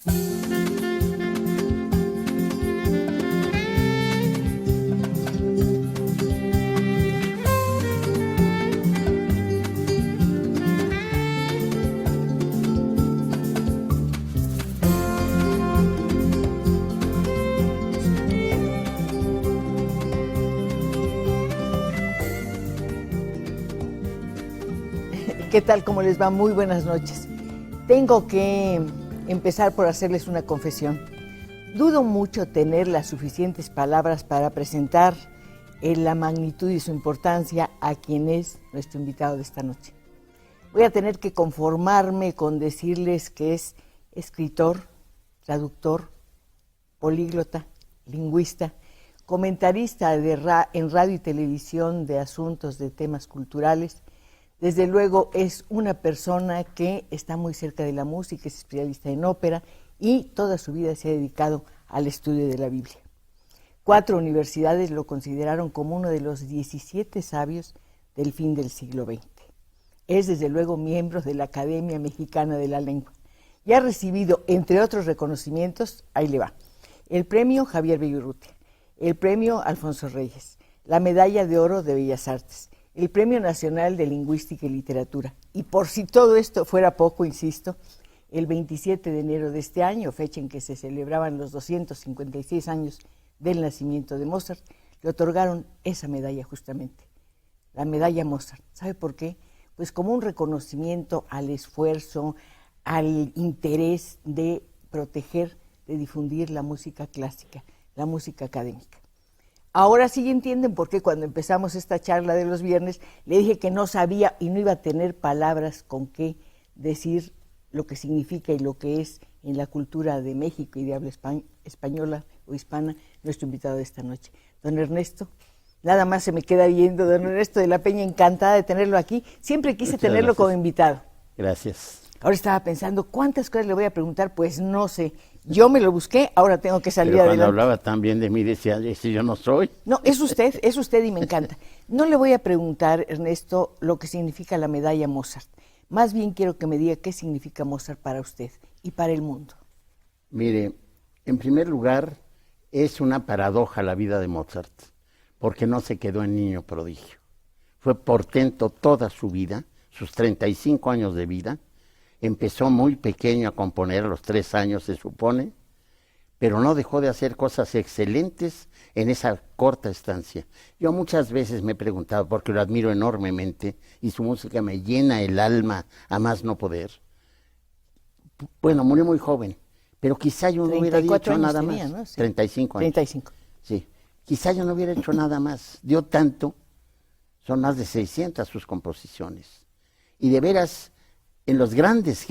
¿Qué tal? ¿Cómo les va? Muy buenas noches. Tengo que empezar por hacerles una confesión. Dudo mucho tener las suficientes palabras para presentar la magnitud y su importancia a quien es nuestro invitado de esta noche. Voy a tener que conformarme con decirles que es escritor, traductor, políglota, lingüista, comentarista en radio y televisión de asuntos de temas culturales. Desde luego es una persona que está muy cerca de la música, es especialista en ópera y toda su vida se ha dedicado al estudio de la Biblia. 4 universidades lo consideraron como uno de los 17 sabios del fin del siglo XX. Es desde luego miembro de la Academia Mexicana de la Lengua y ha recibido, entre otros reconocimientos, ahí le va, el premio Javier Villaurrutia, el premio Alfonso Reyes, la medalla de oro de Bellas Artes, el Premio Nacional de Lingüística y Literatura. Y por si todo esto fuera poco, insisto, el 27 de enero de este año, fecha en que se celebraban los 256 años del nacimiento de Mozart, le otorgaron esa medalla justamente, la medalla Mozart. ¿Sabe por qué? Pues como un reconocimiento al esfuerzo, al interés de proteger, de difundir la música clásica, la música académica. Ahora sí entienden por qué cuando empezamos esta charla de los viernes le dije que no sabía y no iba a tener palabras con qué decir lo que significa y lo que es en la cultura de México y de habla española o hispana nuestro invitado de esta noche. Don Ernesto, nada más se me queda viendo, don Ernesto de la Peña, encantada de tenerlo aquí. Siempre quise Muchas tenerlo gracias. como invitado. Gracias. Ahora estaba pensando, ¿cuántas cosas le voy a preguntar? Pues no sé. Yo me lo busqué, ahora tengo que salir Pero adelante. cuando hablaba tan bien de mí decía, si yo no soy. No, es usted y me encanta. No le voy a preguntar, Ernesto, lo que significa la medalla Mozart. Más bien quiero que me diga qué significa Mozart para usted y para el mundo. Mire, en primer lugar, es una paradoja la vida de Mozart, porque no se quedó en niño prodigio. Fue portento toda su vida, sus 35 años de vida. Empezó muy pequeño a componer, a los 3 años se supone, pero no dejó de hacer cosas excelentes en esa corta estancia. Yo muchas veces me he preguntado, porque lo admiro enormemente, y su música me llena el alma a más no poder. Bueno, murió muy joven, pero quizá yo no hubiera hecho nada tenía, más. ¿no? Sí. 35 años. 35. Sí, quizá yo no hubiera hecho nada más. Dio tanto, son más de 600 sus composiciones. Y de veras, en los grandes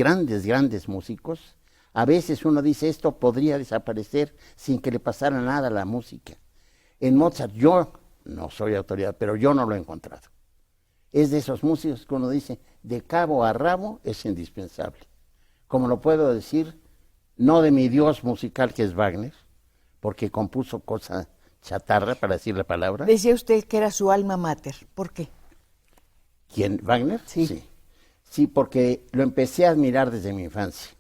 músicos, a veces uno dice, esto podría desaparecer sin que le pasara nada a la música. En Mozart, yo no soy autoridad, pero yo no lo he encontrado. Es de esos músicos que uno dice, de cabo a rabo es indispensable. Como lo puedo decir, no de mi dios musical que es Wagner, porque compuso cosa chatarra, para decir la palabra. Decía usted que era su alma mater. ¿Por qué? ¿Quién? ¿Wagner? Sí. Sí, porque lo empecé a admirar desde mi infancia.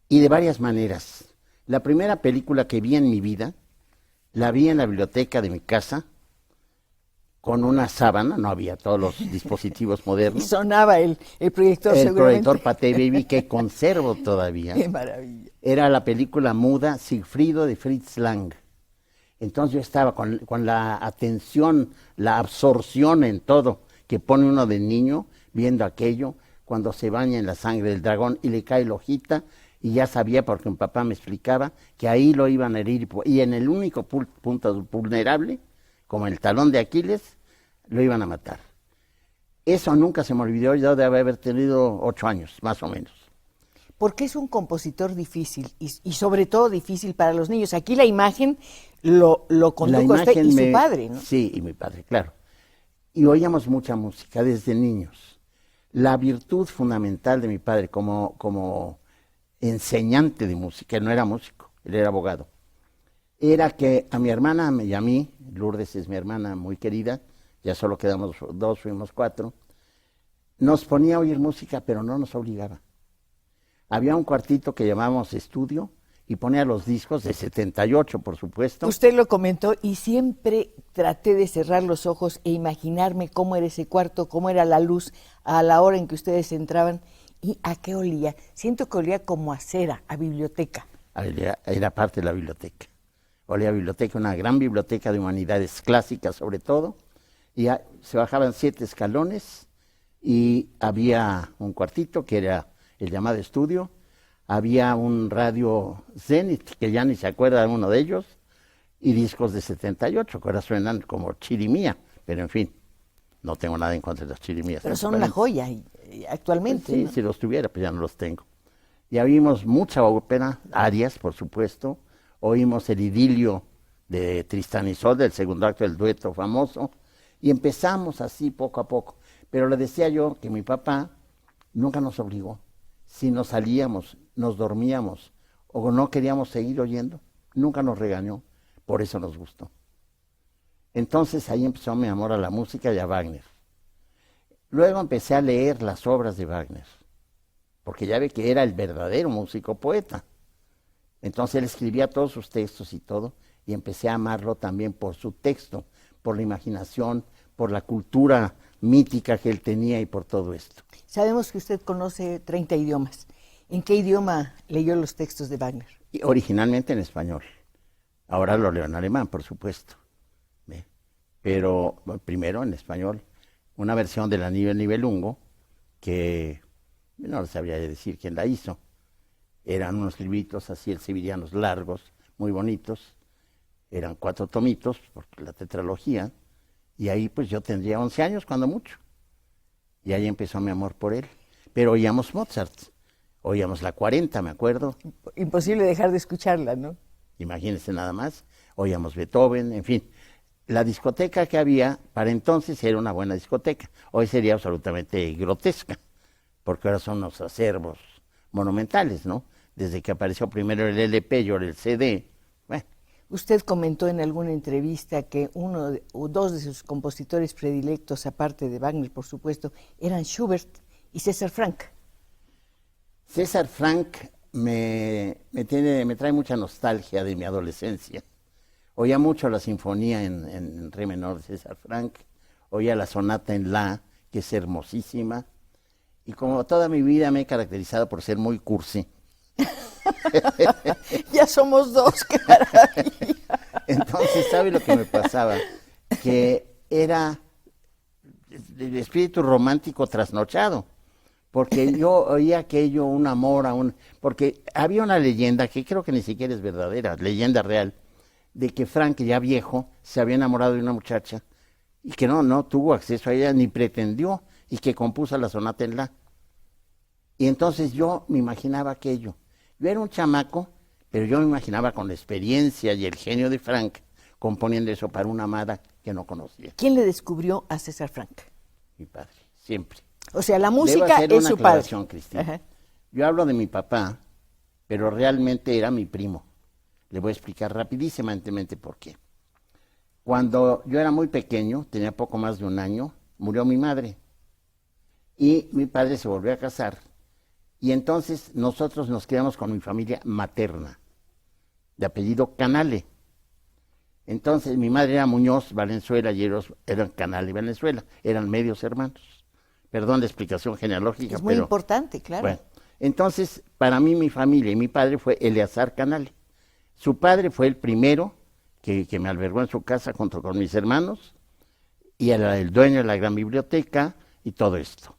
Y de varias maneras. La primera película que vi en mi vida, la vi en la biblioteca de mi casa, con una sábana, no había todos los dispositivos Y modernos. sonaba el proyector, El seguramente. proyector Pathé Baby, que conservo todavía. ¡Qué maravilla! Era la película muda Sigfrido de Fritz Lang. Entonces yo estaba con la atención, la absorción en todo que pone uno de niño, viendo aquello, cuando se baña en la sangre del dragón y le cae la hojita, y ya sabía, porque mi papá me explicaba, que ahí lo iban a herir, y en el único punto vulnerable, como el talón de Aquiles, lo iban a matar. Eso nunca se me olvidó, yo debe haber tenido 8 años, más o menos. Porque es un compositor difícil y sobre todo difícil para los niños. Aquí la imagen lo condujo usted y su padre, ¿no? Sí, y mi padre, claro. Y oíamos mucha música desde niños. La virtud fundamental de mi padre como enseñante de música, él no era músico, él era abogado, era que a mi hermana y a mí, Lourdes es mi hermana muy querida, ya solo quedamos 2, fuimos 4, nos ponía a oír música, pero no nos obligaba. Había un cuartito que llamábamos estudio y ponía los discos de 78, por supuesto. Usted lo comentó y siempre traté de cerrar los ojos e imaginarme cómo era ese cuarto, cómo era la luz a la hora en que ustedes entraban y a qué olía. Siento que olía como a cera, a biblioteca. Era parte de la biblioteca. Olía a biblioteca, una gran biblioteca de humanidades clásicas sobre todo. Y se bajaban 7 escalones y había un cuartito que era el llamado estudio. Había un radio Zenith, que ya ni se acuerda de uno de ellos, y discos de 78, que ahora suenan como chirimía, pero en fin, no tengo nada en contra de las chirimías. Pero son una joya actualmente. Pues sí, ¿no? si los tuviera, pues ya no los tengo. Ya oímos mucha ópera, arias, por supuesto. Oímos el idilio de Tristán y Isolda, el segundo acto del dueto famoso, y empezamos así poco a poco. Pero le decía yo que mi papá nunca nos obligó. Si nos salíamos, nos dormíamos o no queríamos seguir oyendo, nunca nos regañó, por eso nos gustó. Entonces ahí empezó mi amor a la música y a Wagner. Luego empecé a leer las obras de Wagner, porque ya ve que era el verdadero músico poeta. Entonces él escribía todos sus textos y todo, y empecé a amarlo también por su texto, por la imaginación, por la cultura mítica que él tenía y por todo esto. Sabemos que usted conoce 30 idiomas. ¿En qué idioma leyó los textos de Wagner? Y originalmente en español. Ahora lo leo en alemán, por supuesto. ¿Ve? Pero primero en español. Una versión de la Nibelungo, que no sabría decir quién la hizo. Eran unos libritos así, sevillanos largos, muy bonitos. Eran 4 tomitos, porque la tetralogía. Y ahí pues yo tendría 11 años, cuando mucho. Y ahí empezó mi amor por él. Pero oíamos Mozart, oíamos la 40, me acuerdo. Imposible dejar de escucharla, ¿no? Imagínense nada más. Oíamos Beethoven, en fin. La discoteca que había, para entonces era una buena discoteca. Hoy sería absolutamente grotesca, porque ahora son unos acervos monumentales, ¿no? Desde que apareció primero el LP y ahora el CD. Bueno. Usted comentó en alguna entrevista que uno o dos de sus compositores predilectos, aparte de Wagner, por supuesto, eran Schubert y César Franck. César Franck me trae mucha nostalgia de mi adolescencia. Oía mucho la sinfonía en re menor de César Franck, oía la sonata en la, que es hermosísima, y como toda mi vida me he caracterizado por ser muy cursi. Ya somos dos, caray. Entonces, ¿sabe lo que me pasaba? Que era el espíritu romántico trasnochado, porque yo oía aquello, un amor porque había una leyenda que creo que ni siquiera es verdadera, leyenda real, de que Frank, ya viejo, se había enamorado de una muchacha y que no tuvo acceso a ella ni pretendió, y que compuso la sonata en la. Y entonces yo me imaginaba aquello. Yo era un chamaco, pero yo me imaginaba con la experiencia y el genio de Frank componiendo eso para una amada que no conocía. ¿Quién le descubrió a César Franck? Mi padre, siempre. O sea, la Debo música hacer es una su padre. aclaración, Cristina. Ajá. Yo hablo de mi papá, pero realmente era mi primo. Le voy a explicar rapidísimamente por qué. Cuando yo era muy pequeño, tenía poco más de 1 año, murió mi madre. Y mi padre se volvió a casar. Y entonces nosotros nos quedamos con mi familia materna, de apellido Canale. Entonces mi madre era Muñoz Valenzuela y ellos eran Canale Valenzuela, eran medios hermanos. Perdón la explicación genealógica, Es muy pero importante, claro. bueno, entonces para mí mi familia y mi padre fue Eleazar Canale. Su padre fue el primero que me albergó en su casa junto con mis hermanos, y era el dueño de la gran biblioteca y todo esto.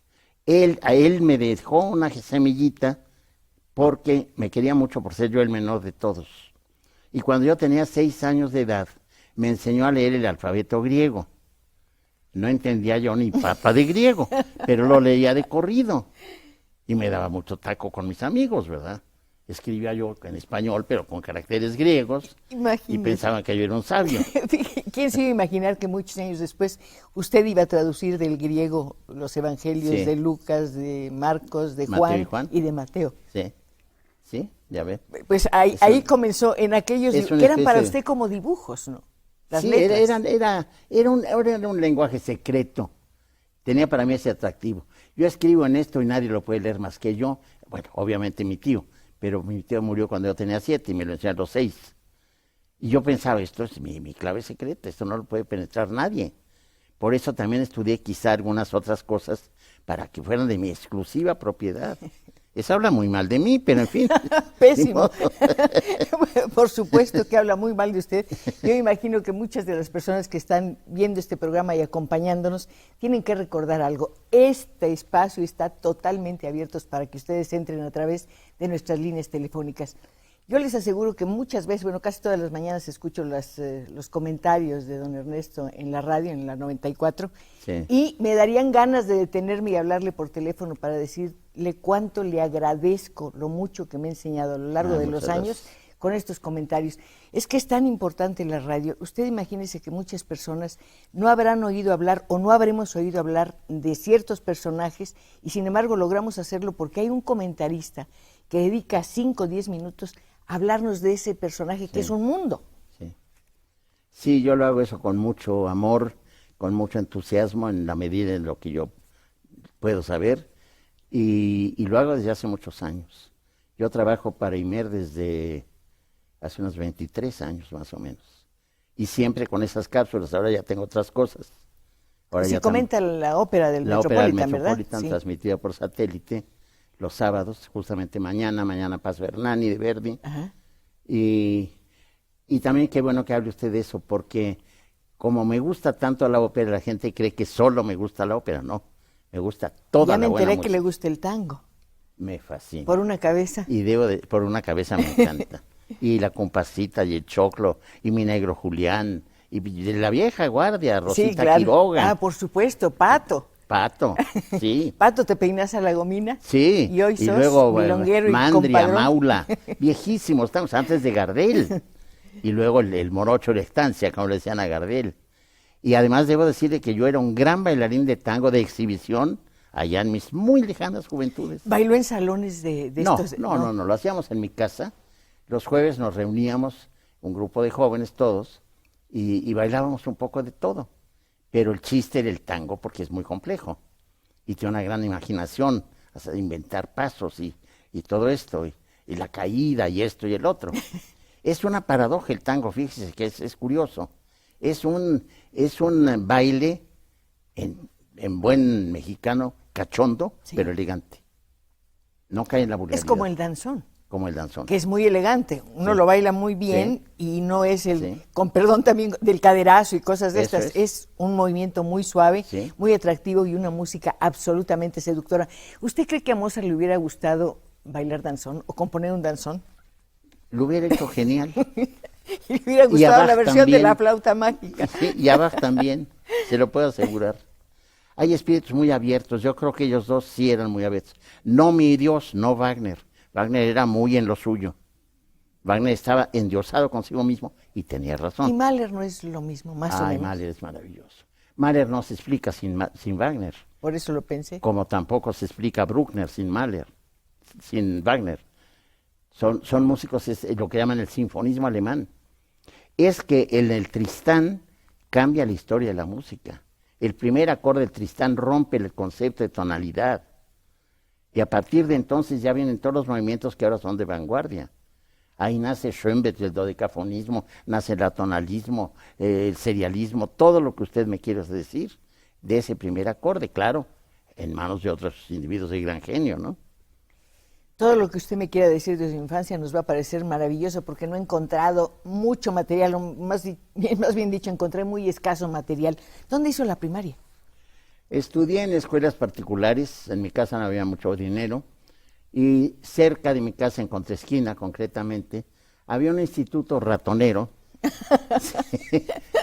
A él me dejó una semillita porque me quería mucho por ser yo el menor de todos. Y cuando yo tenía 6 años de edad, me enseñó a leer el alfabeto griego. No entendía yo ni papa de griego, pero lo leía de corrido. Y me daba mucho taco con mis amigos, ¿verdad? Escribía yo en español, pero con caracteres griegos, Imagínese. y pensaban que yo era un sabio. ¿Quién se iba a imaginar que muchos años después usted iba a traducir del griego los evangelios Sí. de Lucas, de Marcos, de Mateo y Juan Juan. y de Mateo? Sí, ya ve. Pues ahí comenzó en aquellos es una que eran para especie de- usted como dibujos, ¿no? Las Sí, letras. era un lenguaje secreto. Tenía para mí ese atractivo. Yo escribo en esto y nadie lo puede leer más que yo. bueno, obviamente mi tío, pero mi tío murió cuando yo tenía 7 y me lo enseñó a los 6. Y yo pensaba, esto es mi clave secreta, esto no lo puede penetrar nadie. Por eso también estudié quizá algunas otras cosas para que fueran de mi exclusiva propiedad. Eso habla muy mal de mí, pero en fin. Pésimo. Por supuesto que habla muy mal de usted. Yo imagino que muchas de las personas que están viendo este programa y acompañándonos tienen que recordar algo. Este espacio está totalmente abierto para que ustedes entren a través de nuestras líneas telefónicas. Yo les aseguro que muchas veces, bueno, casi todas las mañanas escucho los comentarios de don Ernesto en la radio, en la 94, sí. Y me darían ganas de detenerme y hablarle por teléfono para decirle cuánto le agradezco lo mucho que me ha enseñado a lo largo de los años con estos comentarios. Es que es tan importante la radio. Usted imagínese que muchas personas no habrán oído hablar o no habremos oído hablar de ciertos personajes y sin embargo logramos hacerlo porque hay un comentarista que dedica 5 o 10 minutos hablarnos de ese personaje que es un mundo. Sí, yo lo hago eso con mucho amor, con mucho entusiasmo en la medida en lo que yo puedo saber y lo hago desde hace muchos años. Yo trabajo para Imer desde hace unos 23 años más o menos y siempre con esas cápsulas, ahora ya tengo otras cosas. Ahora se comenta la ópera del Metropolitan, ¿verdad? La ópera del Metropolitan, transmitida por satélite los sábados, justamente mañana Paso Hernani de Verdi. Ajá. Y también qué bueno que hable usted de eso, porque como me gusta tanto la ópera, la gente cree que solo me gusta la ópera, no, me gusta toda la buena música. Ya me enteré que le gusta el tango. Me fascina. ¿Por una cabeza? Y por una cabeza me encanta. Y la compasita y el choclo, y mi negro Julián, y de la vieja guardia, Rosita Quiroga. Ah, por supuesto, Pato. Pato, sí. Pato, ¿te peinas a la gomina? Sí. Y hoy sos luego milonguero y Mandria, compadrón. Maula, viejísimos, estamos antes de Gardel. Y luego el morocho de la estancia, como le decían a Gardel. Y además debo decirle que yo era un gran bailarín de tango de exhibición allá en mis muy lejanas juventudes. ¿Bailó en salones de estos? No, lo hacíamos en mi casa. Los jueves nos reuníamos, un grupo de jóvenes todos, y bailábamos un poco de todo. Pero el chiste del tango, porque es muy complejo, y tiene una gran imaginación, hasta de inventar pasos y todo esto, y la caída, y esto y el otro. Es una paradoja el tango, fíjese que es curioso. Es un baile, en buen mexicano, cachondo, sí, pero elegante. No cae en la vulgaridad. Es como el danzón. Como el danzón. Que es muy elegante, uno lo baila muy bien y no es con perdón también del caderazo y cosas de estas, es un movimiento muy suave, muy atractivo y una música absolutamente seductora. ¿Usted cree que a Mozart le hubiera gustado bailar danzón o componer un danzón? Lo hubiera hecho genial. Y le hubiera gustado la versión también, de la flauta mágica. Sí, y a Bach también, se lo puedo asegurar. Hay espíritus muy abiertos, yo creo que ellos dos sí eran muy abiertos. No mi Dios, no Wagner. Wagner era muy en lo suyo. Wagner estaba endiosado consigo mismo y tenía razón. Y Mahler no es lo mismo, más o menos. Mahler es maravilloso. Mahler no se explica sin Wagner. Por eso lo pensé. Como tampoco se explica Bruckner sin Mahler, sin Wagner. Son músicos, es lo que llaman el sinfonismo alemán. Es que en el Tristán cambia la historia de la música. El primer acorde del Tristán rompe el concepto de tonalidad. Y a partir de entonces ya vienen todos los movimientos que ahora son de vanguardia. Ahí nace Schoenberg, el dodecafonismo, nace el atonalismo, el serialismo, todo lo que usted me quiere decir de ese primer acorde, claro, en manos de otros individuos de gran genio, ¿no? Todo lo que usted me quiera decir de su infancia nos va a parecer maravilloso porque no he encontrado mucho material, o más bien dicho, encontré muy escaso material. ¿Dónde hizo la primaria? Estudié en escuelas particulares, en mi casa no había mucho dinero, y cerca de mi casa, en Contraesquina concretamente, había un instituto ratonero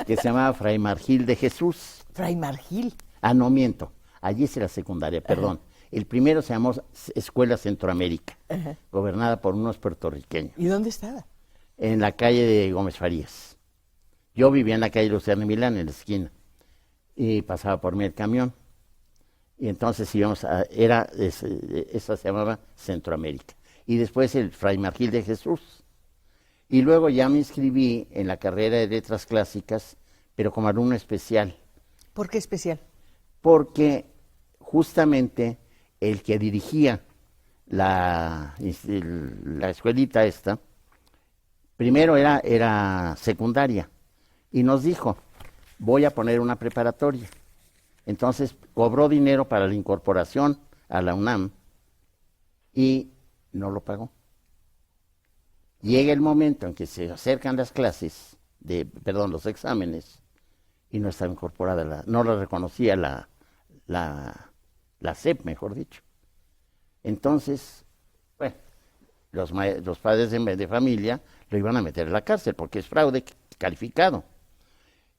que se llamaba Fray Margil de Jesús. ¿Fray Margil? Ah, no, miento, allí es la secundaria, perdón. Ajá. El primero se llamó Escuela Centroamérica, ajá, gobernada por unos puertorriqueños. ¿Y dónde estaba? En la calle de Gómez Farías. Yo vivía en la calle Luciano Milán, en la esquina, y pasaba por mí el camión. Y entonces íbamos esa se llamaba Centroamérica. Y después el Fray Margil de Jesús. Y luego ya me inscribí en la carrera de Letras Clásicas, pero como alumno especial. ¿Por qué especial? Porque justamente el que dirigía la escuelita esta, primero era secundaria, y nos dijo, voy a poner una preparatoria. Entonces cobró dinero para la incorporación a la UNAM y no lo pagó. Llega el momento en que se acercan las clases, los exámenes, y no estaba incorporada, no la reconocía la SEP, mejor dicho. Entonces, bueno, los padres de familia lo iban a meter en la cárcel porque es fraude calificado.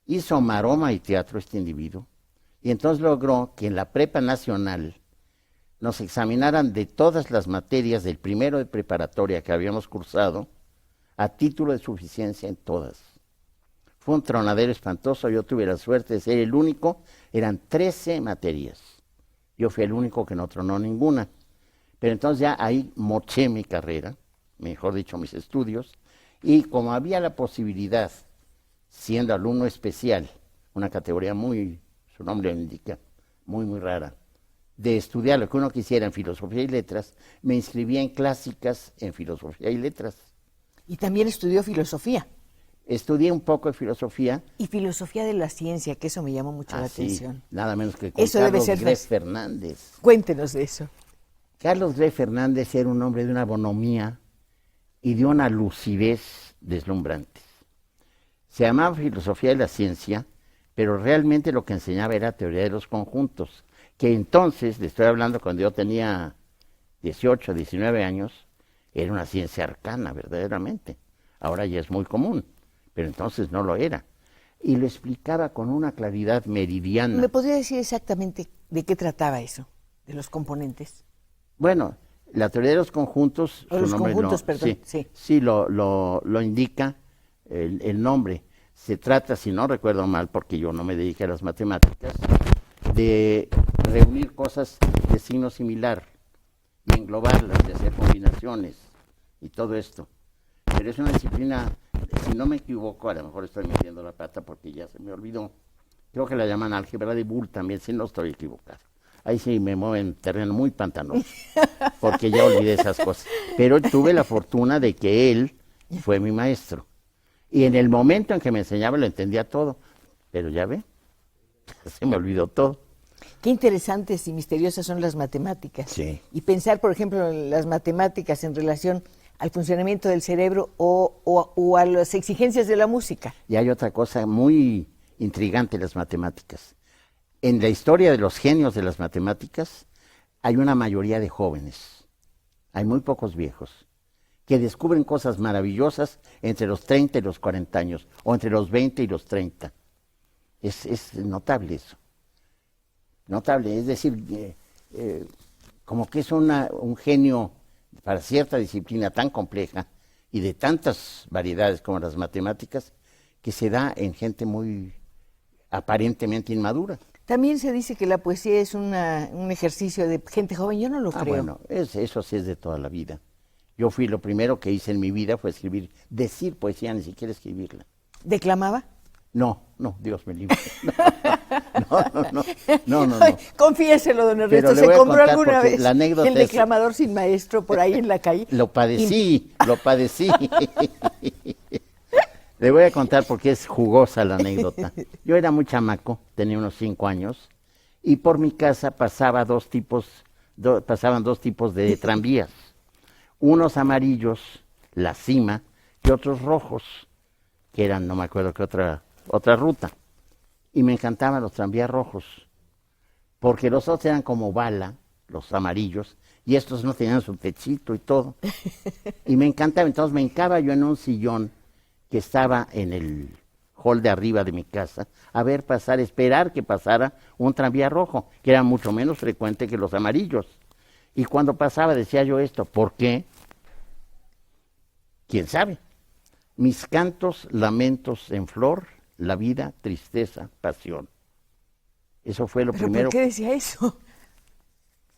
Hizo maroma y teatro este individuo, y entonces logró que en la prepa nacional nos examinaran de todas las materias del primero de preparatoria que habíamos cursado, a título de suficiencia en todas. Fue un tronadero espantoso, yo tuve la suerte de ser el único, eran 13 materias. Yo fui el único que no tronó ninguna. Pero entonces ya ahí moché mi carrera, mejor dicho, mis estudios, y como había la posibilidad, siendo alumno especial, una categoría su nombre lo indica, muy rara, de estudiar lo que uno quisiera en filosofía y letras, me inscribí en clásicas en filosofía y letras. Y también estudió filosofía. Estudié un poco de filosofía. Y filosofía de la ciencia, que eso me llamó mucho la atención. Sí, nada menos que con eso Carlos debe ser Greff Fernández. Cuéntenos de eso. Carlos Greff Fernández era un hombre de una bonomía y de una lucidez deslumbrantes. Se llamaba filosofía de la ciencia, pero realmente lo que enseñaba era teoría de los conjuntos, que entonces, le estoy hablando cuando yo tenía 18, 19 años, era una ciencia arcana, verdaderamente. Ahora ya es muy común, pero entonces no lo era. Y lo explicaba con una claridad meridiana. ¿Me podría decir exactamente de qué trataba eso, de los componentes? Bueno, la teoría de los conjuntos... Los conjuntos, perdón. Sí, lo indica el nombre. Se trata, si no recuerdo mal, porque yo no me dediqué a las matemáticas, de reunir cosas de signo similar y englobarlas, de hacer combinaciones y todo esto. Pero es una disciplina, si no me equivoco, a lo mejor estoy metiendo la pata porque ya se me olvidó, creo que la llaman álgebra de Boole también, si no estoy equivocado. Ahí sí me muevo en terreno muy pantanoso, porque ya olvidé esas cosas. Pero tuve la fortuna de que él fue mi maestro. Y en el momento en que me enseñaba lo entendía todo. Pero ya ve, se me olvidó todo. Qué interesantes y misteriosas son las matemáticas. Sí. Y pensar, por ejemplo, en las matemáticas en relación al funcionamiento del cerebro o a las exigencias de la música. Y hay otra cosa muy intrigante en las matemáticas. En la historia de los genios de las matemáticas hay una mayoría de jóvenes, hay muy pocos viejos, que descubren cosas maravillosas entre los 30 y los 40 años, o entre los 20 y los 30. Es notable eso. Notable, es decir, como que es un genio para cierta disciplina tan compleja y de tantas variedades como las matemáticas, que se da en gente muy aparentemente inmadura. También se dice que la poesía es un ejercicio de gente joven. Yo no lo creo. Bueno, eso sí es de toda la vida. Yo lo primero que hice en mi vida fue decir poesía, ni siquiera escribirla. ¿Declamaba? No, Dios me libre. No. Ay, confiéselo, don Ernesto, ¿se compró alguna vez el declamador sin maestro por ahí en la calle? Lo padecí. Le voy a contar porque es jugosa la anécdota. Yo era muy chamaco, tenía unos 5 años, y por mi casa pasaban dos tipos de tranvías. Unos amarillos, la cima, y otros rojos, que eran, no me acuerdo qué otra ruta. Y me encantaban los tranvías rojos, porque los otros eran como bala, los amarillos, y estos no tenían su techito y todo. Y me encantaba, entonces me hincaba yo en un sillón que estaba en el hall de arriba de mi casa, esperar que pasara un tranvía rojo, que era mucho menos frecuente que los amarillos. Y cuando pasaba decía yo esto, ¿por qué? ¿Quién sabe? Mis cantos, lamentos en flor, la vida, tristeza, pasión. Eso fue lo primero. ¿Por qué decía eso?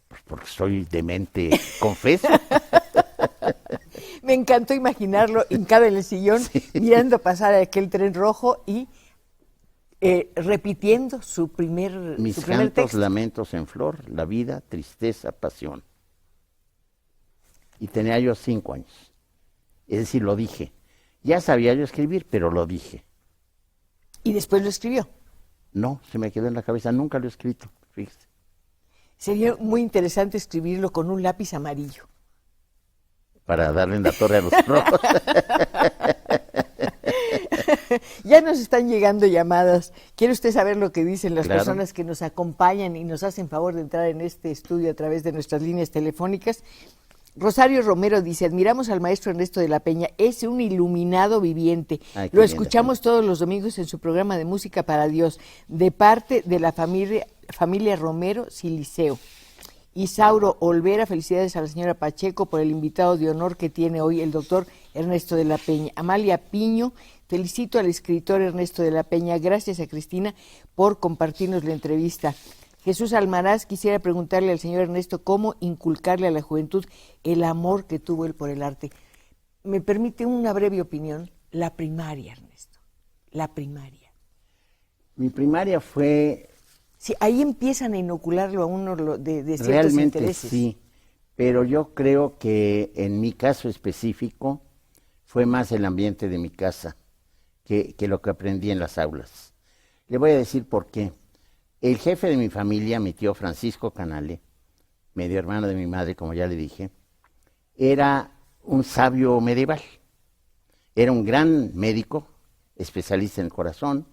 Pues porque soy demente, confeso. Me encantó imaginarlo hincado en el sillón, mirando pasar aquel tren rojo y repitiendo su Mis primer cantos, texto. lamentos en flor, la vida, tristeza, pasión. y tenía yo 5 años. Es decir, lo dije. Ya sabía yo escribir, pero lo dije. ¿Y después lo escribió? No, se me quedó en la cabeza, nunca lo he escrito, fíjese. Sería muy interesante escribirlo con un lápiz amarillo. Para darle en la torre a los rojos. Ya nos están llegando llamadas. ¿Quiere usted saber lo que dicen las Claro. personas que nos acompañan y nos hacen favor de entrar en este estudio a través de nuestras líneas telefónicas? Rosario Romero dice, admiramos al maestro Ernesto de la Peña, es un iluminado viviente. Ay, qué Lo linda escuchamos todos los domingos en su programa de Música para Dios, de parte de la familia Romero Siliceo. Isauro Olvera, felicidades a la señora Pacheco por el invitado de honor que tiene hoy el doctor Ernesto de la Peña. Amalia Piño, felicito al escritor Ernesto de la Peña, gracias a Cristina por compartirnos la entrevista. Jesús Almaraz, quisiera preguntarle al señor Ernesto cómo inculcarle a la juventud el amor que tuvo él por el arte. ¿Me permite una breve opinión? La primaria, Ernesto, la primaria. Mi primaria fue... Sí, ahí empiezan a inocularlo a uno de ciertos Realmente intereses. sí, pero yo creo que en mi caso específico fue más el ambiente de mi casa que lo que aprendí en las aulas. Le voy a decir por qué. El jefe de mi familia, mi tío Francisco Canale, medio hermano de mi madre, como ya le dije, era un sabio medieval. Era un gran médico, especialista en el corazón,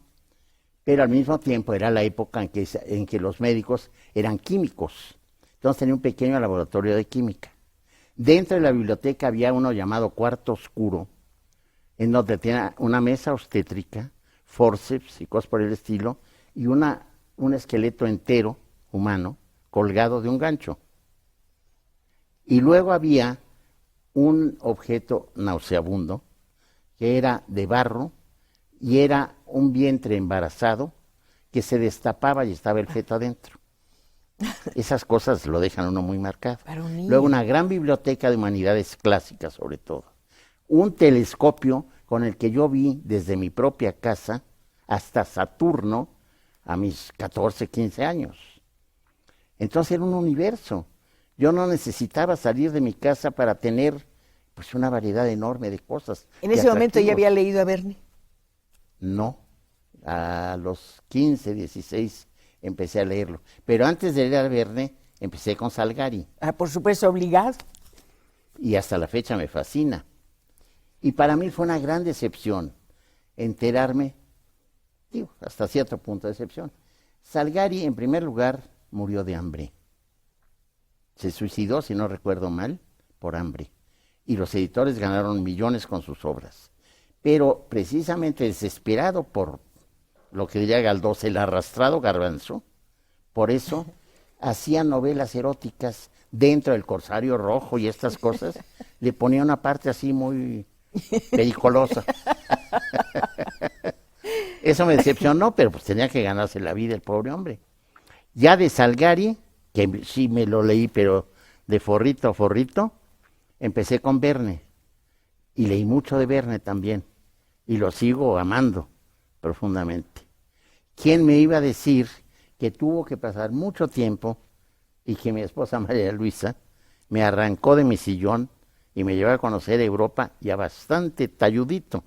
pero al mismo tiempo era la época en que los médicos eran químicos. Entonces tenía un pequeño laboratorio de química. Dentro de la biblioteca había uno llamado cuarto oscuro, en donde tenía una mesa obstétrica, forceps y cosas por el estilo, y un esqueleto entero, humano, colgado de un gancho. Y luego había un objeto nauseabundo, que era de barro, y era un vientre embarazado que se destapaba y estaba el feto adentro. Esas cosas lo dejan a uno muy marcado. Para un niño. Luego una gran biblioteca de humanidades clásicas, sobre todo. Un telescopio con el que yo vi desde mi propia casa hasta Saturno a mis 14, 15 años. Entonces era un universo. Yo no necesitaba salir de mi casa para tener pues una variedad enorme de cosas. En de ese momento ya atractivos. había leído a Verne. No, a los 15, 16 empecé a leerlo. Pero antes de leer a Verne, empecé con Salgari. Ah, por supuesto, obligado. Y hasta la fecha me fascina. Y para mí fue una gran decepción enterarme, digo, hasta cierto punto de decepción. Salgari, en primer lugar, murió de hambre. Se suicidó, si no recuerdo mal, por hambre. Y los editores ganaron millones con sus obras. Pero precisamente desesperado por lo que diría Galdós, el arrastrado garbanzo, por eso hacía novelas eróticas dentro del Corsario Rojo y estas cosas, le ponía una parte así muy periculosa. Eso me decepcionó, pero pues tenía que ganarse la vida el pobre hombre. Ya de Salgari, que sí me lo leí, pero de forrito a forrito, empecé con Verne. Y leí mucho de Verne también. Y lo sigo amando profundamente. ¿Quién me iba a decir que tuvo que pasar mucho tiempo y que mi esposa María Luisa me arrancó de mi sillón y me llevó a conocer Europa ya bastante talludito?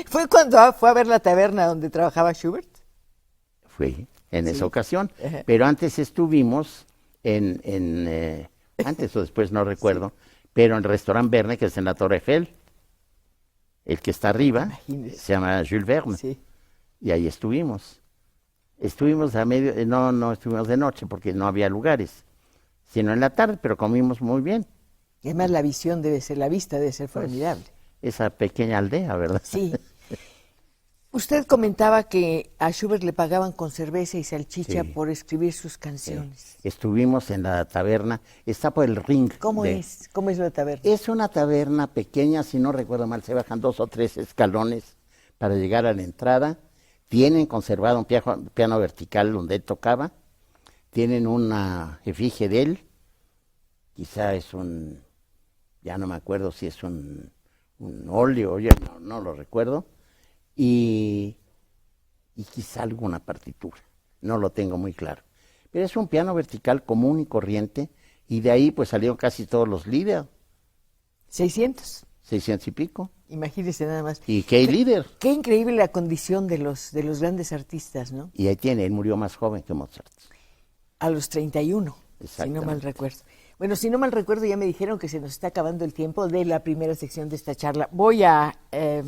¿Fue cuando fue a ver la taberna donde trabajaba Schubert? Fue en Sí. esa ocasión. Ajá. Pero antes estuvimos antes o después no recuerdo, pero en el restaurante Verne, que es en la Torre Eiffel, el que está arriba, Imagínese. se llama Jules Verne. Sí. Y ahí estuvimos. Estuvimos a medio, no estuvimos de noche porque no había lugares, sino en la tarde, pero comimos muy bien. Y además la visión debe ser, la vista debe ser formidable. Esa pequeña aldea, ¿verdad? Sí. Usted comentaba que a Schubert le pagaban con cerveza y salchicha Sí. por escribir sus canciones. Estuvimos en la taberna, está por el ring. ¿Cómo es? ¿Cómo es la taberna? Es una taberna pequeña, si no recuerdo mal, se bajan 2 o 3 escalones para llegar a la entrada. Tienen conservado un piano vertical donde él tocaba. Tienen una efigie de él. Quizá es ya no me acuerdo si es un óleo, ya no lo recuerdo. Y quizá alguna partitura. No lo tengo muy claro. Pero es un piano vertical común y corriente Y de ahí pues salieron casi todos los líderes, 600. 600 y pico. Imagínese nada más. ¿Y qué líder? Qué increíble la condición de los grandes artistas, ¿no? Y ahí tiene, él murió más joven que Mozart. A los 31, si no mal recuerdo. Bueno, si no mal recuerdo, ya me dijeron que se nos está acabando el tiempo de la primera sección de esta charla. Voy a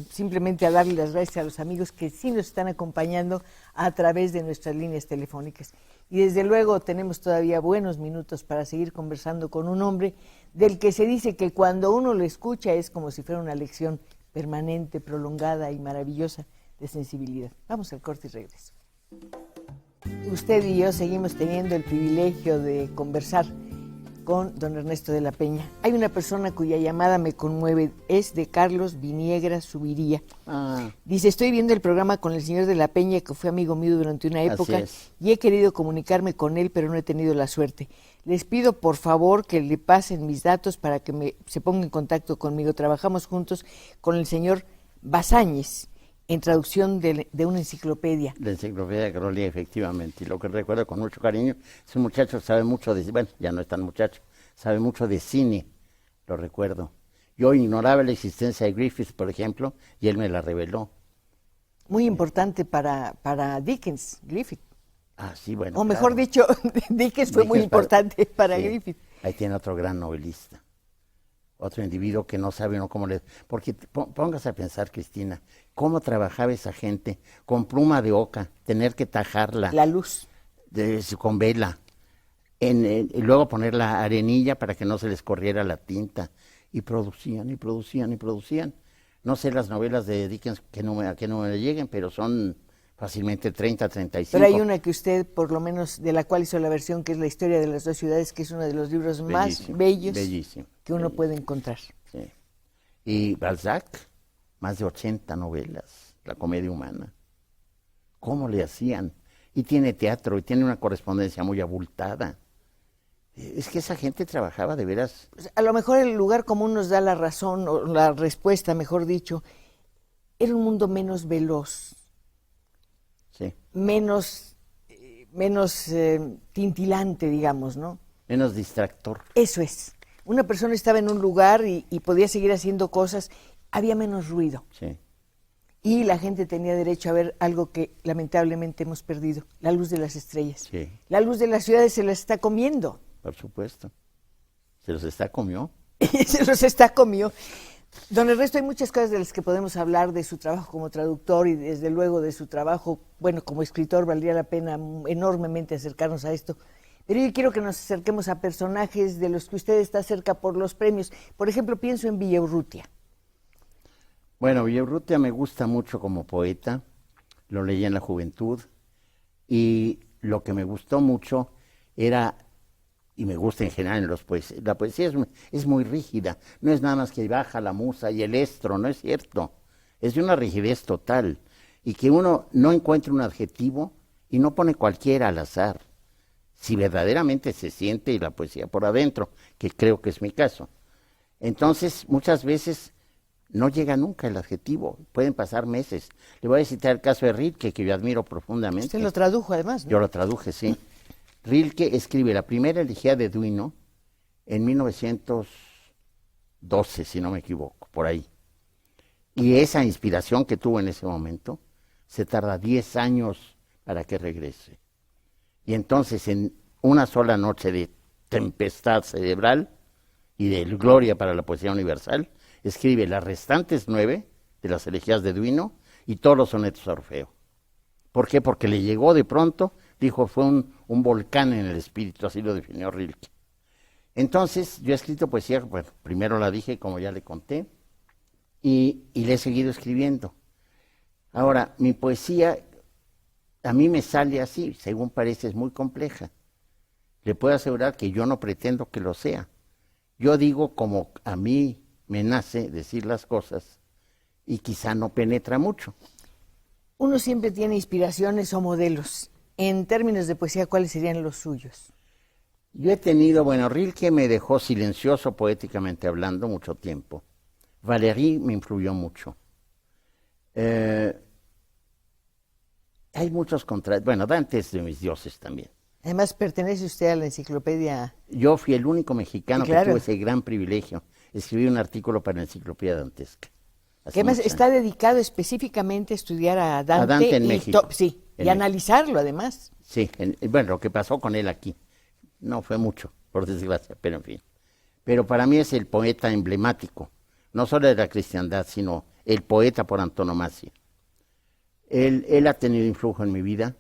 simplemente a darle las gracias a los amigos que sí nos están acompañando a través de nuestras líneas telefónicas. Y desde luego tenemos todavía buenos minutos para seguir conversando con un hombre del que se dice que cuando uno lo escucha es como si fuera una lección permanente, prolongada y maravillosa de sensibilidad. Vamos al corte y regreso. Usted y yo seguimos teniendo el privilegio de conversar con don Ernesto de la Peña. Hay una persona cuya llamada me conmueve, es de Carlos Viniegra Subiría. Dice, estoy viendo el programa con el señor de la Peña, que fue amigo mío durante una época, y he querido comunicarme con él, pero no he tenido la suerte. Les pido, por favor, que le pasen mis datos para que se ponga en contacto conmigo. Trabajamos juntos con el señor Basáñez, en traducción de una enciclopedia. La enciclopedia de Carolina, efectivamente. Y lo que recuerdo con mucho cariño, ese muchacho sabe mucho de, bueno, ya no es tan muchacho, sabe mucho de cine, lo recuerdo. Yo ignoraba la existencia de Griffith, por ejemplo, y él me la reveló. Muy importante para Dickens, Griffith. Ah, sí, bueno. O mejor dicho, Dickens fue muy importante para sí, Griffith. Ahí tiene otro gran novelista. Otro individuo que no sabe uno cómo le... Porque póngase a pensar, Cristina, cómo trabajaba esa gente con pluma de oca, tener que tajarla. La luz. Con vela. Y luego poner la arenilla para que no se les corriera la tinta. Y producían, y producían, y producían. No sé las novelas de Dickens que no me lleguen, pero son fácilmente 30, 35. Pero hay una que usted, por lo menos, de la cual hizo la versión, que es La historia de las dos ciudades, que es uno de los libros más bellos que uno puede encontrar. Sí. Y Balzac, más de 80 novelas, La comedia humana. ¿Cómo le hacían? Y tiene teatro, y tiene una correspondencia muy abultada. Es que esa gente trabajaba de veras. A lo mejor el lugar común nos da la razón, o la respuesta, mejor dicho. Era un mundo menos veloz. Sí. Menos tintilante, digamos, ¿no? Menos distractor. Eso es. Una persona estaba en un lugar y podía seguir haciendo cosas, había menos ruido. Sí. Y la gente tenía derecho a ver algo que lamentablemente hemos perdido, la luz de las estrellas. Sí. La luz de las ciudades se las está comiendo. Por supuesto. Se los está comió. Se los está comió. Don Ernesto, hay muchas cosas de las que podemos hablar, de su trabajo como traductor y desde luego de su trabajo, bueno, como escritor, valdría la pena enormemente acercarnos a esto. Pero yo quiero que nos acerquemos a personajes de los que usted está cerca por los premios. Por ejemplo, pienso en Villaurrutia. Bueno, Villaurrutia me gusta mucho como poeta, lo leí en la juventud, y lo que me gustó mucho era, y me gusta en general en los poesías, la poesía es muy rígida, no es nada más que baja la musa y el estro, no es cierto, es de una rigidez total, y que uno no encuentre un adjetivo y no pone cualquiera al azar, si verdaderamente se siente la poesía por adentro, que creo que es mi caso. Entonces, muchas veces no llega nunca el adjetivo, pueden pasar meses. Le voy a citar el caso de Rilke, que yo admiro profundamente. Usted lo tradujo además, ¿no? Yo lo traduje, sí. Rilke escribe la primera elegía de Duino en 1912, si no me equivoco, por ahí. Y esa inspiración que tuvo en ese momento se tarda 10 años para que regrese. Y entonces en una sola noche de tempestad cerebral y de gloria para la poesía universal, escribe las restantes 9 de las elegías de Duino y todos los sonetos a Orfeo. ¿Por qué? Porque le llegó de pronto, dijo, fue un volcán en el espíritu, así lo definió Rilke. Entonces, yo he escrito poesía, bueno, primero la dije, como ya le conté, y le he seguido escribiendo. Ahora, mi poesía, a mí me sale así, según parece, es muy compleja. Le puedo asegurar que yo no pretendo que lo sea. Yo digo como a mí me nace decir las cosas y quizá no penetra mucho. Uno siempre tiene inspiraciones o modelos. En términos de poesía, ¿cuáles serían los suyos? Yo he tenido, bueno, Rilke me dejó silencioso poéticamente hablando mucho tiempo. Valéry me influyó mucho. Hay muchos contrastes. Bueno, Dante es de mis dioses también. Además, pertenece usted a la enciclopedia. Yo fui el único mexicano Claro. que tuvo ese gran privilegio. Escribí un artículo para la Enciclopedia Dantesca. hace Que además muchos está años. dedicado específicamente a estudiar a Dante, Dante en y México. sí, En y analizarlo además. Sí, bueno, lo que pasó con él aquí. No fue mucho, por desgracia, pero en fin. Pero para mí es el poeta emblemático, no solo de la cristiandad, sino el poeta por antonomasia. Él ha tenido influjo en mi vida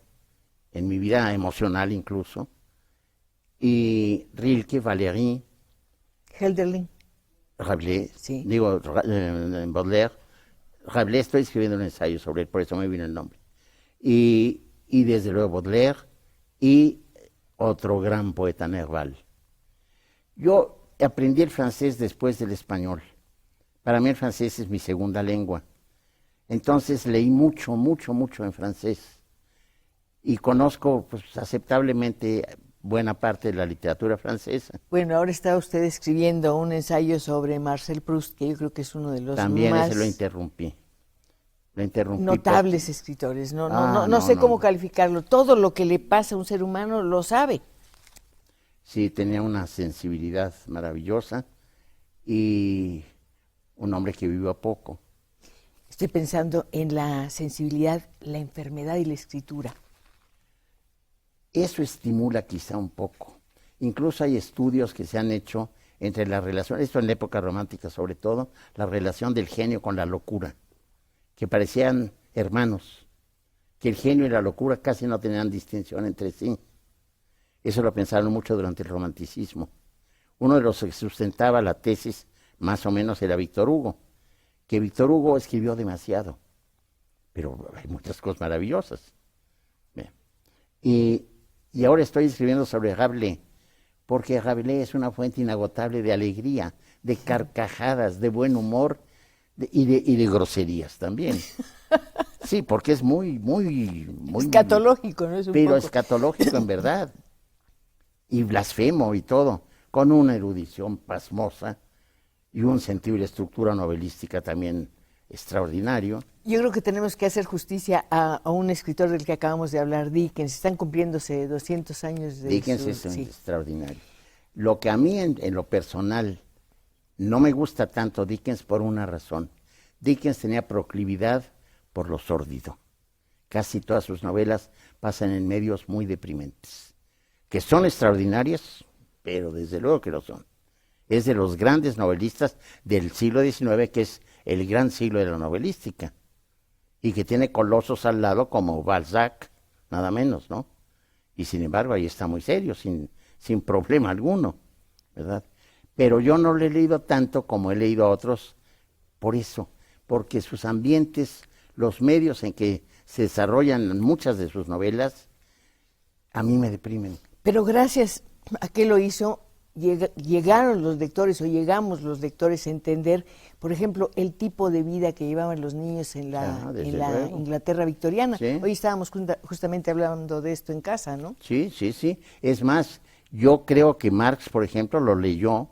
emocional incluso. Y Rilke, Valéry, Hölderlin. Rabelais, Sí. Baudelaire. Rabelais, estoy escribiendo un ensayo sobre él, por eso me vino el nombre. Y desde luego Baudelaire y otro gran poeta, Nerval. Yo aprendí el francés después del español. Para mí el francés es mi segunda lengua. Entonces leí mucho, mucho, mucho en francés. Y conozco pues, aceptablemente buena parte de la literatura francesa. Bueno, ahora está usted escribiendo un ensayo sobre Marcel Proust, que yo creo que es uno de los También más ese lo interrumpí. notables escritores. No, Ah, no sé no, cómo no. calificarlo. Todo lo que le pasa a un ser humano lo sabe. Sí, tenía una sensibilidad maravillosa y un hombre que vivió poco. Estoy pensando en la sensibilidad, la enfermedad y la escritura. Eso estimula quizá un poco. Incluso hay estudios que se han hecho entre la relación, esto en la época romántica sobre todo, la relación del genio con la locura, que parecían hermanos, que el genio y la locura casi no tenían distinción entre sí. Eso lo pensaron mucho durante el romanticismo. Uno de los que sustentaba la tesis, más o menos, era Víctor Hugo, que Víctor Hugo escribió demasiado, pero hay muchas cosas maravillosas. Bien. Y ahora estoy escribiendo sobre Rabelais, porque Rabelais es una fuente inagotable de alegría, de carcajadas, de buen humor y de groserías también. Sí, porque es muy Escatológico, ¿no? Es un pero poco. escatológico en verdad. Y blasfemo y todo, con una erudición pasmosa y un sentido y la estructura novelística también extraordinario. Yo creo que tenemos que hacer justicia a un escritor del que acabamos de hablar, Dickens. Están cumpliéndose 200 años de Dickens su... es sí. extraordinario. Lo que a mí en lo personal no me gusta tanto Dickens por una razón. Dickens tenía proclividad por lo sórdido. Casi todas sus novelas pasan en medios muy deprimentes, que son extraordinarias, pero desde luego que lo son. Es de los grandes novelistas del siglo XIX, que es el gran siglo de la novelística, y que tiene colosos al lado como Balzac, nada menos, ¿no? Y sin embargo ahí está muy serio, sin problema alguno, ¿verdad? Pero yo no lo he leído tanto como he leído a otros por eso, porque sus ambientes, los medios en que se desarrollan muchas de sus novelas, a mí me deprimen. Pero gracias a que lo hizo, llegaron los lectores o llegamos los lectores a entender, por ejemplo, el tipo de vida que llevaban los niños en la desde luego. Inglaterra victoriana. Sí. Hoy estábamos justamente hablando de esto en casa, ¿no? Sí, sí, sí. Es más, yo creo que Marx, por ejemplo, lo leyó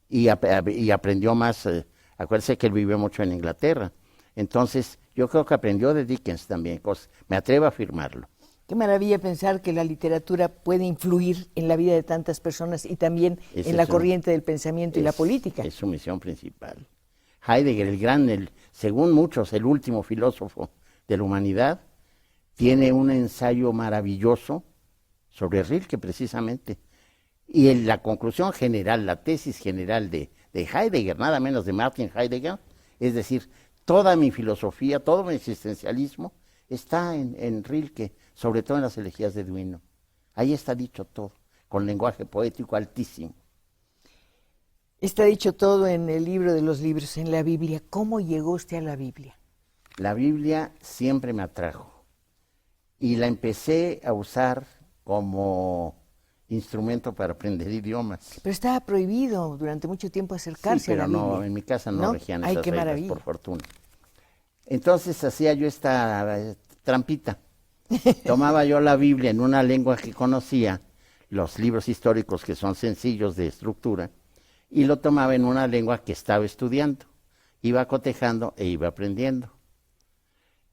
y aprendió más. Acuérdese que él vivió mucho en Inglaterra. Entonces, yo creo que aprendió de Dickens también. Me atrevo a afirmarlo. Qué maravilla pensar que la literatura puede influir en la vida de tantas personas y también en la corriente del pensamiento y la política. Es su misión principal. Heidegger, según muchos, el último filósofo de la humanidad, tiene un ensayo maravilloso sobre Rilke, precisamente. Y la conclusión general, la tesis general de Heidegger, nada menos de Martin Heidegger, es decir, toda mi filosofía, todo mi existencialismo está en Rilke, sobre todo en las elegías de Duino. Ahí está dicho todo, con lenguaje poético altísimo. Está dicho todo en el libro de los libros, en la Biblia. ¿Cómo llegó usted a la Biblia? La Biblia siempre me atrajo y la empecé a usar como instrumento para aprender idiomas. Pero estaba prohibido durante mucho tiempo acercarse Sí, pero a la Biblia. no, en mi casa no regían Ay, esas qué reglas, maravilla. por fortuna. Entonces hacía yo esta trampita. Tomaba yo la Biblia en una lengua que conocía, los libros históricos que son sencillos de estructura, y lo tomaba en una lengua que estaba estudiando. Iba cotejando e iba aprendiendo.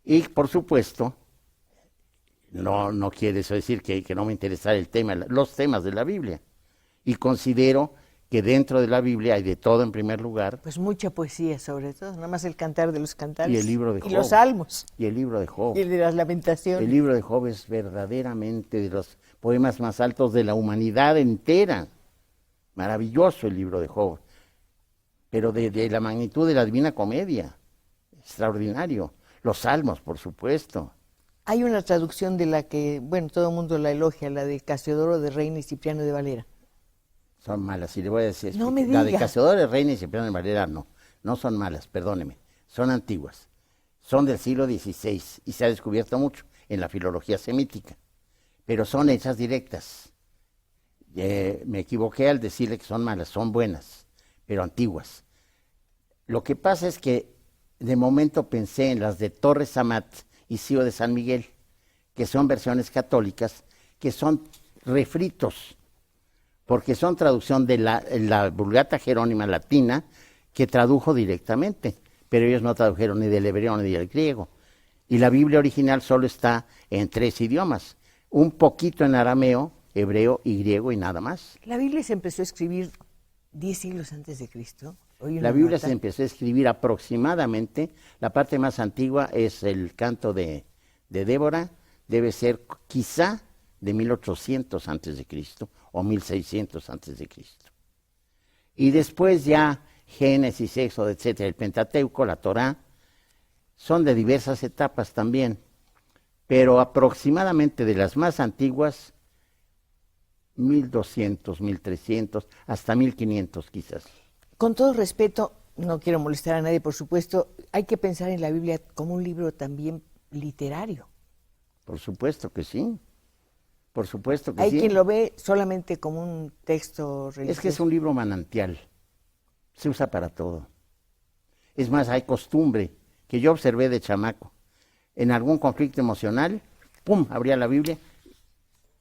Y, por supuesto, No quiere eso decir que no me interesa el tema, los temas de la Biblia. Y considero que dentro de la Biblia hay de todo en primer lugar. Pues mucha poesía, sobre todo, nada más el Cantar de los Cantares. Y el libro de Job. Y los Salmos. Y el libro de Job. Y el de las Lamentaciones. El libro de Job es verdaderamente de los poemas más altos de la humanidad entera. Maravilloso el libro de Job. Pero de la magnitud de la Divina Comedia. Extraordinario. Los Salmos, por supuesto. Hay una traducción de la que, bueno, todo el mundo la elogia, la de Casiodoro de Reina y Cipriano de Valera. Son malas, y le voy a decir. No me La de diga. Casiodoro de Reina y Cipriano de Valera no son malas, perdóneme. Son antiguas. Son del siglo XVI y se ha descubierto mucho en la filología semítica. Pero son hechas directas. Me equivoqué al decirle que son malas, son buenas, pero antiguas. Lo que pasa es que de momento pensé en las de Torres Amat y Cío de San Miguel, que son versiones católicas, que son refritos, porque son traducción de la Vulgata Jerónima latina, que tradujo directamente, pero ellos no tradujeron ni del hebreo ni del griego. Y la Biblia original solo está en 3 idiomas, un poquito en arameo, hebreo y griego y nada más. La Biblia se empezó a escribir 10 siglos antes de Cristo. La Biblia se empezó a escribir aproximadamente, la parte más antigua es el canto de Débora, debe ser quizá de 1800 antes de Cristo o 1600 antes de Cristo. Y después ya Génesis, Éxodo, etcétera, el Pentateuco, la Torá, son de diversas etapas también, pero aproximadamente de las más antiguas, 1200, 1300, hasta 1500 quizás. Con todo respeto, no quiero molestar a nadie, por supuesto, hay que pensar en la Biblia como un libro también literario. Por supuesto que sí. Por supuesto que Hay sí. quien lo ve solamente como un texto religioso. Es que es un libro manantial. Se usa para todo. Es más, hay costumbre que yo observé de chamaco. En algún conflicto emocional, ¡pum!, abría la Biblia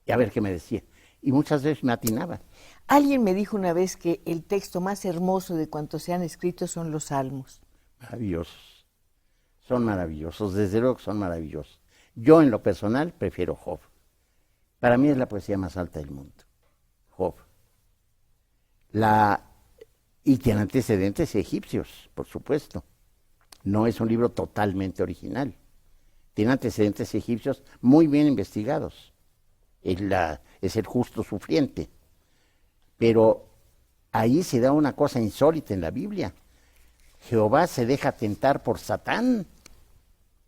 y a ver qué me decía. Y muchas veces me atinaba. Alguien me dijo una vez que el texto más hermoso de cuantos se han escrito son los Salmos. Maravillosos. Son maravillosos, desde luego que son maravillosos. Yo en lo personal prefiero Job. Para mí es la poesía más alta del mundo. Job. Y tiene antecedentes egipcios, por supuesto. No es un libro totalmente original. Tiene antecedentes egipcios muy bien investigados. Es el justo sufriente. Pero ahí se da una cosa insólita en la Biblia. Jehová se deja tentar por Satán.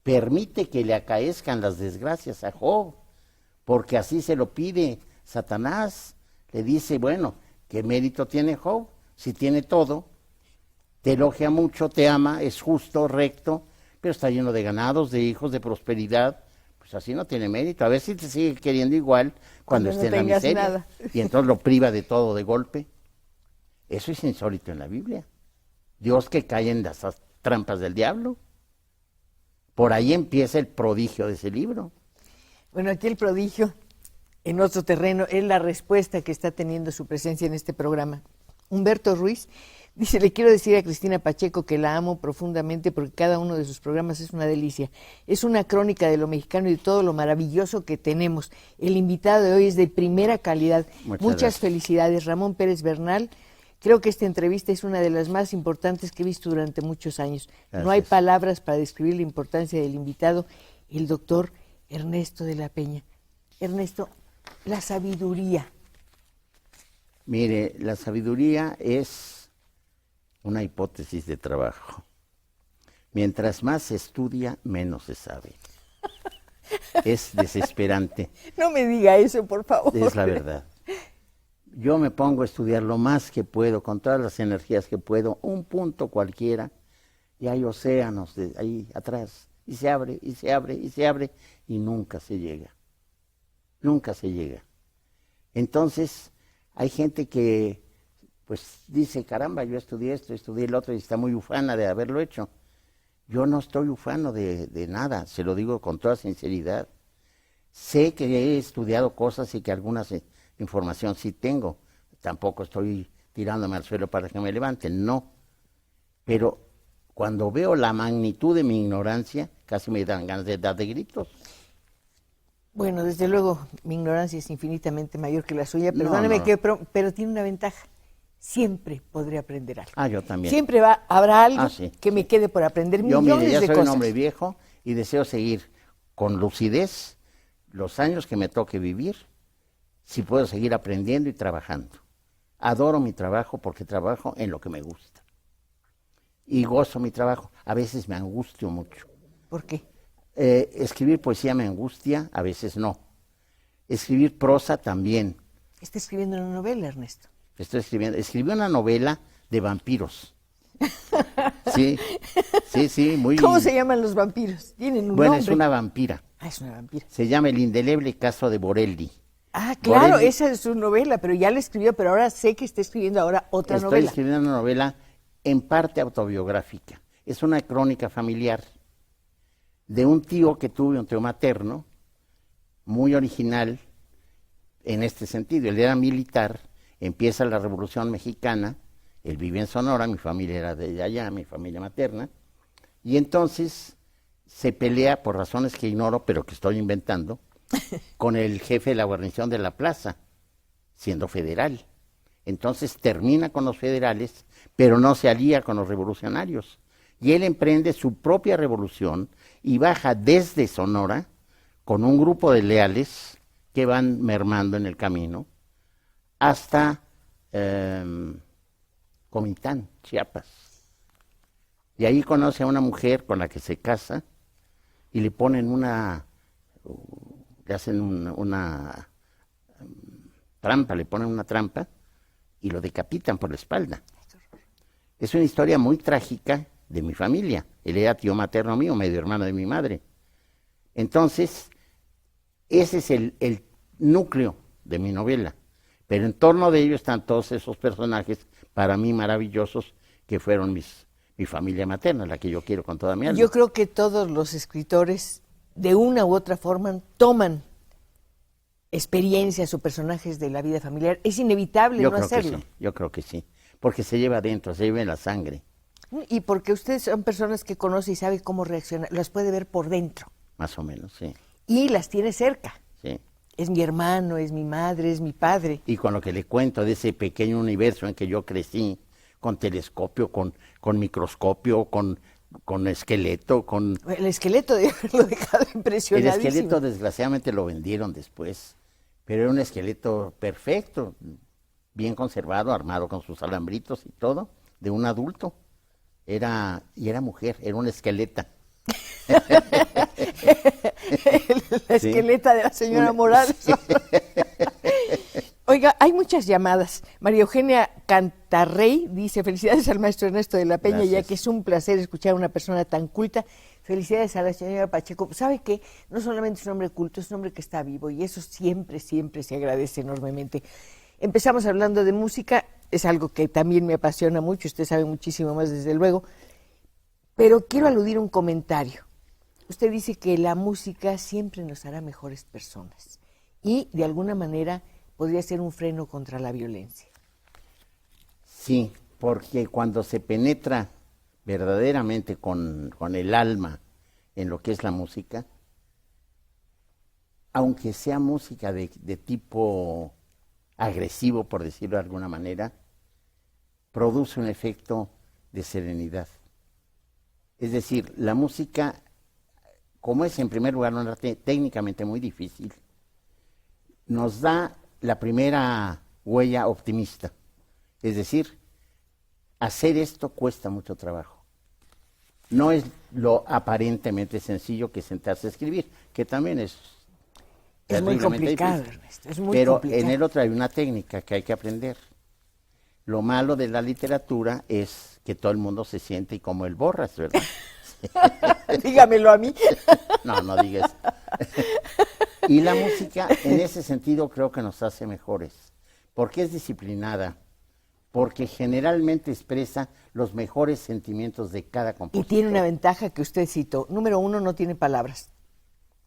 Permite que le acaezcan las desgracias a Job, porque así se lo pide Satanás. Le dice, bueno, ¿qué mérito tiene Job? Si tiene todo, te elogia mucho, te ama, es justo, recto, pero está lleno de ganados, de hijos, de prosperidad. Pues así no tiene mérito. A ver si te sigue queriendo igual cuando esté en la miseria. Nada. Y entonces lo priva de todo de golpe. Eso es insólito en la Biblia. Dios que cae en las trampas del diablo. Por ahí empieza el prodigio de ese libro. Bueno, aquí el prodigio, en otro terreno, es la respuesta que está teniendo su presencia en este programa. Humberto Ruiz dice, le quiero decir a Cristina Pacheco que la amo profundamente porque cada uno de sus programas es una delicia. Es una crónica de lo mexicano y de todo lo maravilloso que tenemos. El invitado de hoy es de primera calidad. Muchas felicidades. Ramón Pérez Bernal. Creo que esta entrevista es una de las más importantes que he visto durante muchos años. Gracias. No hay palabras para describir la importancia del invitado, el doctor Ernesto de la Peña. Ernesto, la sabiduría. Mire, la sabiduría es una hipótesis de trabajo. Mientras más se estudia, menos se sabe. Es desesperante. No me diga eso, por favor. Es la verdad. Yo me pongo a estudiar lo más que puedo, con todas las energías que puedo, un punto cualquiera, y hay océanos ahí atrás, y se abre, y se abre, y se abre, y nunca se llega. Nunca se llega. Entonces, hay gente que, pues, dice, caramba, yo estudié esto, estudié el otro, y está muy ufana de haberlo hecho. Yo no estoy ufano de nada, se lo digo con toda sinceridad. Sé que he estudiado cosas y que algunas información sí tengo. Tampoco estoy tirándome al suelo para que me levanten, no. Pero cuando veo la magnitud de mi ignorancia, casi me dan ganas de dar de gritos. Bueno, desde luego, mi ignorancia es infinitamente mayor que la suya, No, perdóneme, no. pero tiene una ventaja. Siempre podré aprender algo. Ah, yo también. Siempre habrá algo Sí, que me quede por aprender, Yo, millones mire, ya de soy cosas. un hombre viejo y deseo seguir con lucidez los años que me toque vivir, si puedo seguir aprendiendo y trabajando. Adoro mi trabajo porque trabajo en lo que me gusta. Y gozo mi trabajo. A veces me angustio mucho. ¿Por qué? Escribir poesía me angustia, a veces no. Escribir prosa también. Está escribiendo una novela, Ernesto. Escribí una novela de vampiros. Sí, sí, muy... ¿Cómo se llaman los vampiros? Tienen un Bueno, nombre. es una vampira. Ah, es una vampira. Se llama El indeleble caso de Borelli. Ah, claro, Borelli. esa es su novela, pero ya la escribió, pero ahora sé que está escribiendo ahora otra Estoy novela. escribiendo una novela en parte autobiográfica. Es una crónica familiar de un tío que tuve, un tío materno, muy original en este sentido. Él era militar, empieza la Revolución Mexicana, él vive en Sonora, mi familia era de allá, mi familia materna, y entonces se pelea por razones que ignoro, pero que estoy inventando, con el jefe de la guarnición de la plaza, siendo federal. Entonces termina con los federales, pero no se alía con los revolucionarios. Y él emprende su propia revolución y baja desde Sonora con un grupo de leales que van mermando en el camino hasta Comitán, Chiapas. Y ahí conoce a una mujer con la que se casa y le ponen le hacen una trampa, le ponen una trampa y lo decapitan por la espalda. Es una historia muy trágica de mi familia. Él era tío materno mío, medio hermano de mi madre. Entonces, ese es el núcleo de mi novela. Pero en torno de ello están todos esos personajes, para mí maravillosos, que fueron mi familia materna, la que yo quiero con toda mi alma. Yo creo que todos los escritores, de una u otra forma, toman experiencias o personajes de la vida familiar. Es inevitable no hacerlo. Yo creo que sí, porque se lleva adentro, se lleva en la sangre. Y porque ustedes son personas que conoce y sabe cómo reaccionar, las puede ver por dentro. Más o menos, sí. Y las tiene cerca. Sí. Es mi hermano, es mi madre, es mi padre. Y con lo que le cuento de ese pequeño universo en que yo crecí, con telescopio, con microscopio, con esqueleto, con... El esqueleto de haberlo dejado El impresionadísimo. esqueleto desgraciadamente lo vendieron después, pero era un esqueleto perfecto, bien conservado, armado con sus alambritos y todo, de un adulto. Era mujer, era una esqueleta. La esqueleta de la señora Morales. Oiga, hay muchas llamadas. María Eugenia Cantarrey dice: felicidades al maestro Ernesto de la Peña, Gracias. ya que es un placer escuchar a una persona tan culta. Felicidades a la señora Pacheco. ¿Sabe qué? No solamente es un hombre culto, es un hombre que está vivo y eso siempre, siempre se agradece enormemente. Empezamos hablando de música, es algo que también me apasiona mucho, usted sabe muchísimo más desde luego, pero quiero aludir a un comentario. Usted dice que la música siempre nos hará mejores personas y de alguna manera podría ser un freno contra la violencia. Sí, porque cuando se penetra verdaderamente con el alma en lo que es la música, aunque sea música de tipo agresivo, por decirlo de alguna manera, produce un efecto de serenidad. Es decir, la música, como es en primer lugar un arte técnicamente muy difícil, nos da la primera huella optimista. Es decir, hacer esto cuesta mucho trabajo. No es lo aparentemente sencillo que sentarse a escribir, que también es muy complicado, difícil. Ernesto, es muy Pero complicado. en el otro hay una técnica que hay que aprender. Lo malo de la literatura es que todo el mundo se siente como el Borras, ¿verdad? Dígamelo a mí. No digas. Y la música, en ese sentido, creo que nos hace mejores, porque es disciplinada, porque generalmente expresa los mejores sentimientos de cada Y compositor. tiene una ventaja que usted citó. Número uno, no tiene palabras.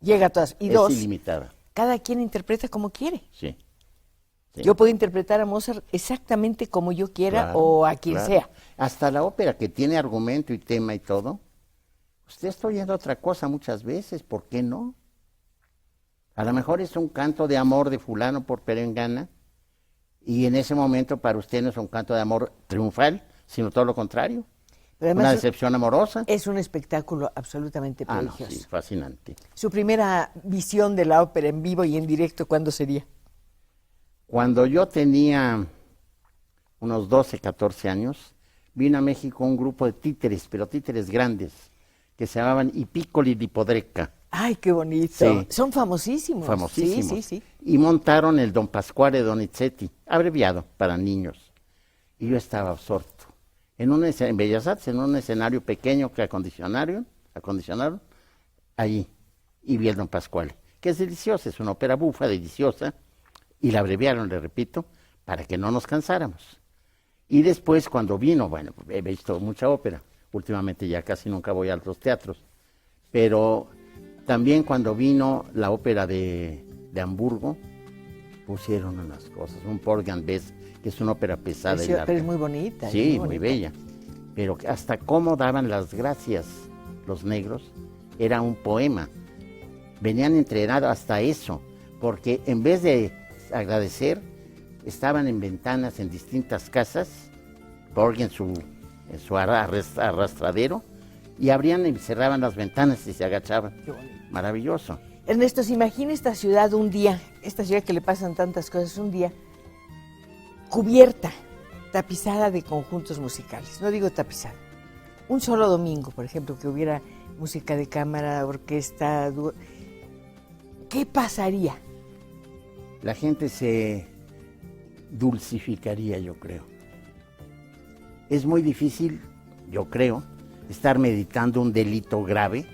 Llega a todas. Y Es dos, ilimitada, cada quien interpreta como quiere. sí. Sí. Yo puedo interpretar a Mozart exactamente como yo quiera Claro, o a quien claro. sea. Hasta la ópera, que tiene argumento y tema y todo, usted está oyendo otra cosa muchas veces, ¿por qué no? A lo mejor es un canto de amor de fulano por perengana, y en ese momento para usted no es un canto de amor triunfal, sino todo lo contrario. Pero además Una decepción amorosa. es un espectáculo absolutamente No, prodigioso. sí, fascinante. Su primera visión de la ópera en vivo y en directo, ¿cuándo sería? Cuando yo tenía unos 12, 14 años, vino a México un grupo de títeres, pero títeres grandes, que se llamaban I Piccoli di Podrecca. ¡Ay, qué bonito! Sí. Son famosísimos. Famosísimos. Sí, sí, sí. Y montaron el Don Pasquale Donizetti, abreviado para niños. Y yo estaba absorto. En Bellas Artes, en un escenario pequeño que acondicionaron, allí. Y vi el Don Pasquale, que es deliciosa, es una ópera bufa, deliciosa. Y la abreviaron, le repito, para que no nos cansáramos. Y después, cuando vino, bueno, he visto mucha ópera. Últimamente ya casi nunca voy a otros teatros. Pero también cuando vino la ópera de Hamburgo, pusieron unas cosas, un Porgy Bess, que es una ópera pesada y larga. Pero es muy bonita. Sí, muy muy bonita. bella. Pero hasta cómo daban las gracias los negros, era un poema. Venían entrenados hasta eso, porque en vez de agradecer, estaban en ventanas en distintas casas, Porgy en su arrastradero, y abrían y cerraban las ventanas y se agachaban. Qué bonito. Maravilloso. Ernesto, ¿se imagina esta ciudad un día, esta ciudad que le pasan tantas cosas, un día cubierta, tapizada de conjuntos musicales? No digo tapizada. Un solo domingo, por ejemplo, que hubiera música de cámara, orquesta. ¿Qué pasaría? La gente se dulcificaría, yo creo. Es muy difícil, yo creo, estar meditando un delito grave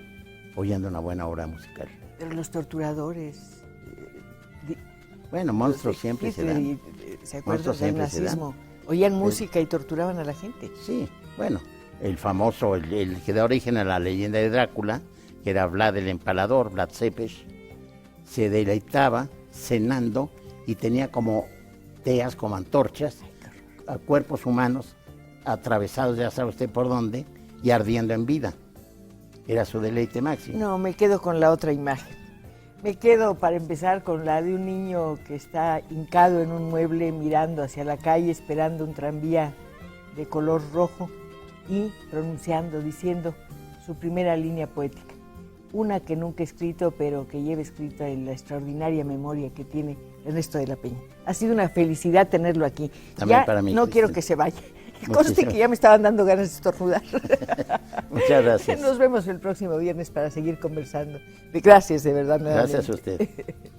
oyendo una buena obra musical. Pero los torturadores. Bueno, monstruos siempre se dan. ¿Se acuerdan Monstruos del siempre se dan. nazismo? Oían música y torturaban a la gente. Sí, bueno, el famoso, el que da origen a la leyenda de Drácula, que era Vlad el Empalador, Vlad Tepes, se deleitaba cenando y tenía como teas, como antorchas, a cuerpos humanos atravesados, ya sabe usted por dónde, y ardiendo en vida. Era su deleite máximo. No, me quedo con la otra imagen. Me quedo, para empezar, con la de un niño que está hincado en un mueble mirando hacia la calle, esperando un tranvía de color rojo y pronunciando, diciendo su primera línea poética. Una que nunca he escrito, pero que lleva escrita en la extraordinaria memoria que tiene Ernesto de la Peña. Ha sido una felicidad tenerlo aquí. También ya para mí, no Cristina. quiero que se vaya. Conste que ya me estaban dando ganas de estornudar. Muchas gracias. Nos vemos el próximo viernes para seguir conversando. Gracias, de verdad. Gracias nuevamente. a usted.